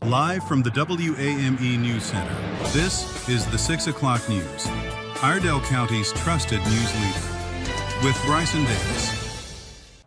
Live from the WAME News Center, this is the 6 o'clock news. Iredell County's trusted news leader with Bryson Davis.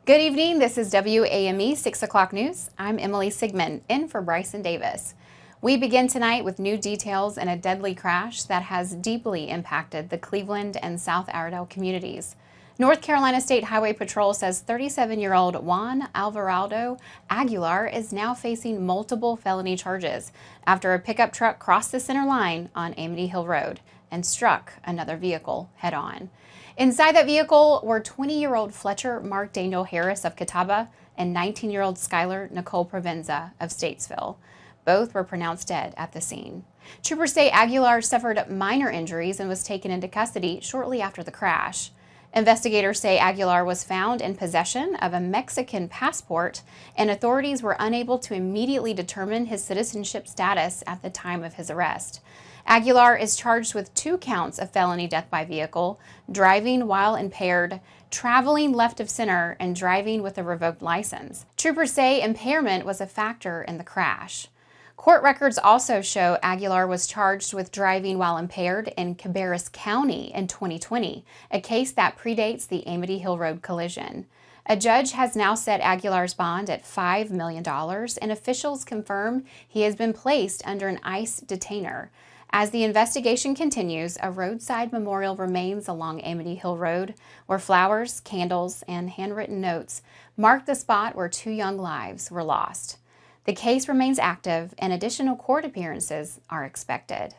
Good evening, this is WAME 6 o'clock news. I'm Emily Sigmon, in for Bryson Davis. We begin tonight with new details in a deadly crash that has deeply impacted the Cleveland and South Iredell communities. North Carolina State Highway Patrol says 37-year-old Juan Alvarado Aguilar is now facing multiple felony charges after a pickup truck crossed the center line on Amity Hill Road and struck another vehicle head-on. Inside that vehicle were 20-year-old Fletcher Mark Daniel Harris of Catawba and 19-year-old Skylar Nicole Provenza of Statesville. Both were pronounced dead at the scene. Troopers say Aguilar suffered minor injuries and was taken into custody shortly after the crash. Investigators say Aguilar was found in possession of a Mexican passport, and authorities were unable to immediately determine his citizenship status at the time of his arrest. Aguilar is charged with 2 counts of felony death by vehicle, driving while impaired, traveling left of center, and driving with a revoked license. Troopers say impairment was a factor in the crash. Court records also show Aguilar was charged with driving while impaired in Cabarrus County in 2020, a case that predates the Amity Hill Road collision. A judge has now set Aguilar's bond at $5 million, and officials confirm he has been placed under an ICE detainer. As the investigation continues, a roadside memorial remains along Amity Hill Road, where flowers, candles, and handwritten notes mark the spot where 2 young lives were lost. The case remains active, and additional court appearances are expected.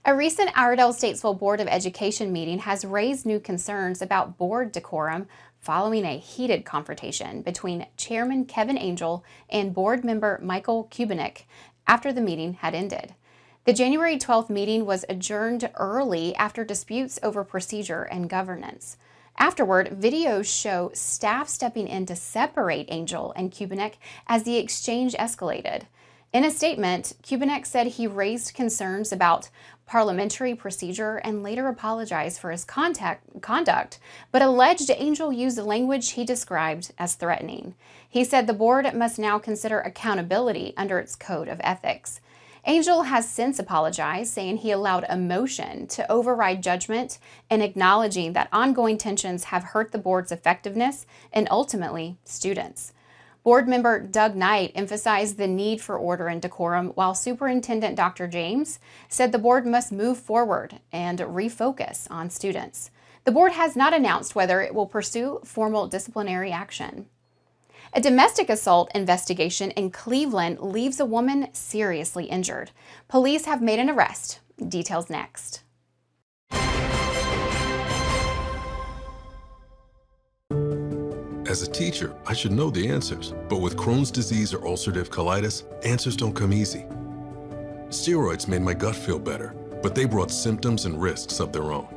A recent Iredell-Statesville Board of Education meeting has raised new concerns about board decorum following a heated confrontation between Chairman Kevin Angel and board member Michael Kubinick after the meeting had ended. The January 12th meeting was adjourned early after disputes over procedure and governance. Afterward, videos show staff stepping in to separate Angel and Kubinick as the exchange escalated. In a statement, Kubinick said he raised concerns about parliamentary procedure and later apologized for his conduct, but alleged Angel used language he described as threatening. He said the board must now consider accountability under its code of ethics. Angel has since apologized, saying he allowed emotion to override judgment and acknowledging that ongoing tensions have hurt the board's effectiveness and ultimately students. Board member Doug Knight emphasized the need for order and decorum, while Superintendent Dr. James said the board must move forward and refocus on students. The board has not announced whether it will pursue formal disciplinary action. A domestic assault investigation in Cleveland leaves a woman seriously injured. Police have made an arrest. Details next. As a teacher, I should know the answers, but with Crohn's disease or ulcerative colitis, answers don't come easy. Steroids made my gut feel better, but they brought symptoms and risks of their own.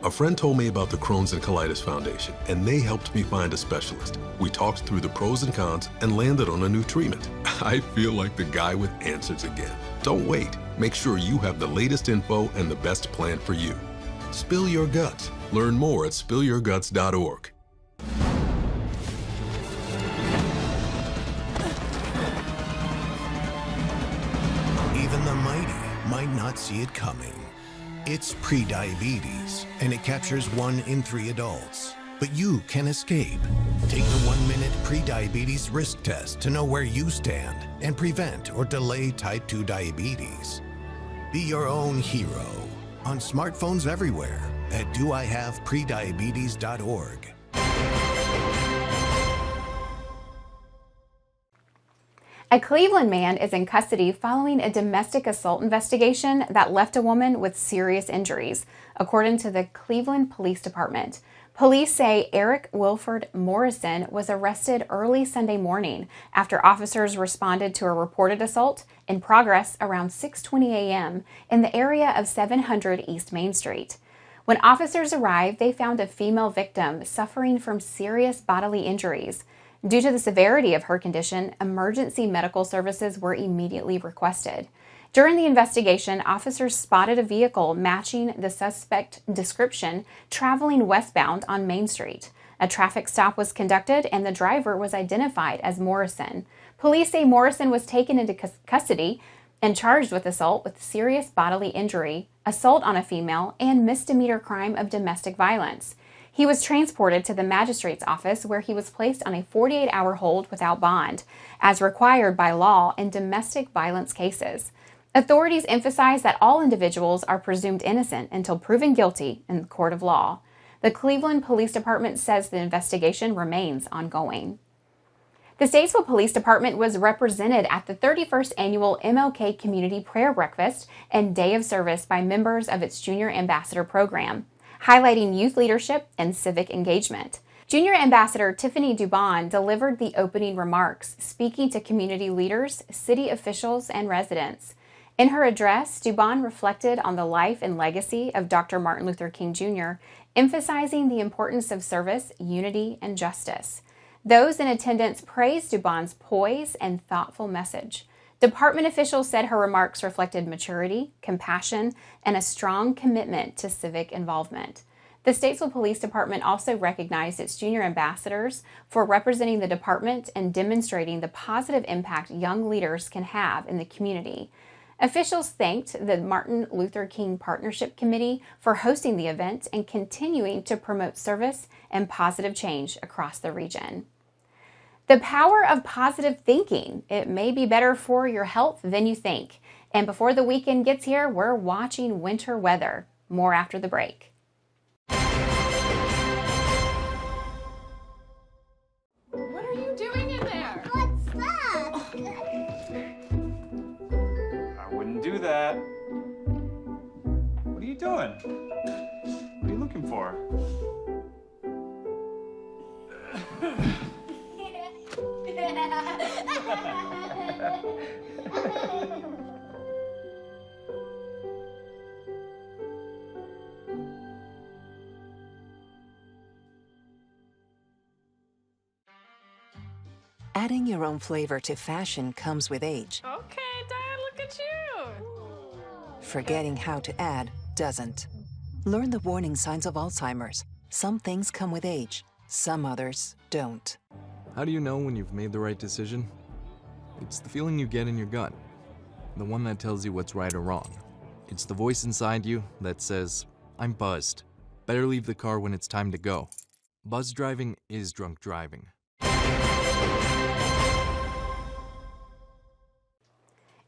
A friend told me about the Crohn's and Colitis Foundation, and they helped me find a specialist. We talked through the pros and cons and landed on a new treatment. I feel like the guy with answers again. Don't wait. Make sure you have the latest info and the best plan for you. Spill your guts. Learn more at spillyourguts.org. Even the mighty might not see it coming. It's prediabetes, and it captures 1 in 3 adults. But you can escape. Take the 1-minute prediabetes risk test to know where you stand and prevent or delay type 2 diabetes. Be your own hero on smartphones everywhere at doihaveprediabetes.org. A Cleveland man is in custody following a domestic assault investigation that left a woman with serious injuries, according to the Cleveland Police Department. Police say Eric Wilford Morrison was arrested early Sunday morning after officers responded to a reported assault in progress around 6:20 a.m. in the area of 700 East Main Street. When officers arrived, they found a female victim suffering from serious bodily injuries. Due to the severity of her condition, emergency medical services were immediately requested. During the investigation, officers spotted a vehicle matching the suspect description traveling westbound on Main Street. A traffic stop was conducted and the driver was identified as Morrison. Police say Morrison was taken into custody and charged with assault with serious bodily injury, assault on a female, and misdemeanor crime of domestic violence. He was transported to the magistrate's office where he was placed on a 48-hour hold without bond, as required by law in domestic violence cases. Authorities emphasize that all individuals are presumed innocent until proven guilty in the court of law. The Cleveland Police Department says the investigation remains ongoing. The Statesville Police Department was represented at the 31st Annual MLK Community Prayer Breakfast and Day of Service by members of its Junior Ambassador program, highlighting youth leadership and civic engagement. Junior Ambassador Tiffany Dubon delivered the opening remarks, speaking to community leaders, city officials, and residents. In her address, Dubon reflected on the life and legacy of Dr. Martin Luther King Jr., emphasizing the importance of service, unity, and justice. Those in attendance praised Dubon's poise and thoughtful message. Department officials said her remarks reflected maturity, compassion, and a strong commitment to civic involvement. The Statesville Police Department also recognized its junior ambassadors for representing the department and demonstrating the positive impact young leaders can have in the community. Officials thanked the Martin Luther King Partnership Committee for hosting the event and continuing to promote service and positive change across the region. The power of positive thinking. It may be better for your health than you think. And before the weekend gets here, we're watching winter weather. More after the break. What are you doing in there? What's that? I wouldn't do that. What are you doing? What are you looking for? Adding your own flavor to fashion comes with age. Okay, Dad, look at you. Forgetting how to add doesn't. Learn the warning signs of Alzheimer's. Some things come with age, some others don't. How do you know when you've made the right decision? It's the feeling you get in your gut, the one that tells you what's right or wrong. It's the voice inside you that says, I'm buzzed. Better leave the car when it's time to go. Buzz driving is drunk driving.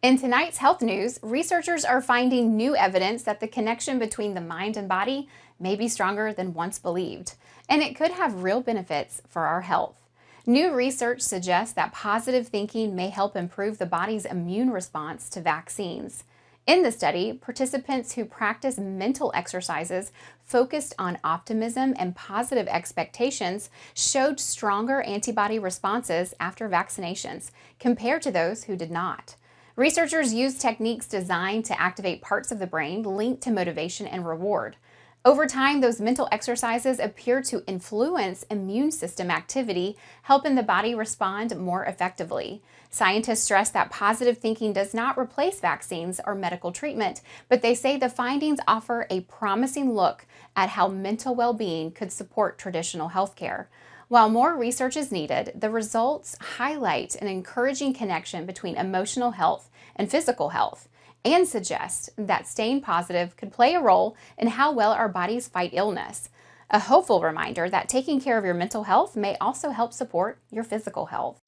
In tonight's health news, researchers are finding new evidence that the connection between the mind and body may be stronger than once believed, and it could have real benefits for our health. New research suggests that positive thinking may help improve the body's immune response to vaccines. In the study, participants who practice mental exercises focused on optimism and positive expectations showed stronger antibody responses after vaccinations compared to those who did not. Researchers used techniques designed to activate parts of the brain linked to motivation and reward. Over time, those mental exercises appear to influence immune system activity, helping the body respond more effectively. Scientists stress that positive thinking does not replace vaccines or medical treatment, but they say the findings offer a promising look at how mental well-being could support traditional healthcare. While more research is needed, the results highlight an encouraging connection between emotional health and physical health, and suggest that staying positive could play a role in how well our bodies fight illness. A hopeful reminder that taking care of your mental health may also help support your physical health.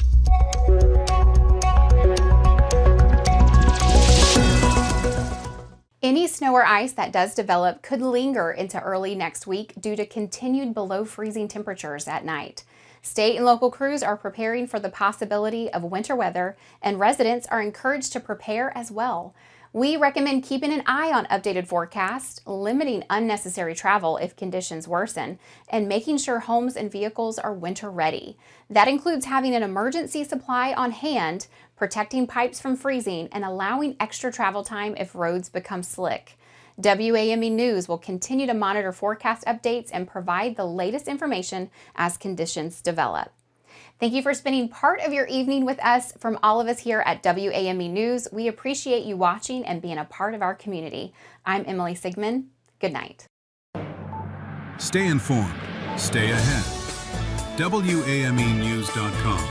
Any snow or ice that does develop could linger into early next week due to continued below freezing temperatures at night. State and local crews are preparing for the possibility of winter weather, and residents are encouraged to prepare as well. We recommend keeping an eye on updated forecasts, limiting unnecessary travel if conditions worsen, and making sure homes and vehicles are winter ready. That includes having an emergency supply on hand, protecting pipes from freezing, and allowing extra travel time if roads become slick. WAME News will continue to monitor forecast updates and provide the latest information as conditions develop. Thank you for spending part of your evening with us. From all of us here at WAME News, we appreciate you watching and being a part of our community. I'm Emily Sigmon. Good night. Stay informed. Stay ahead. WAMEnews.com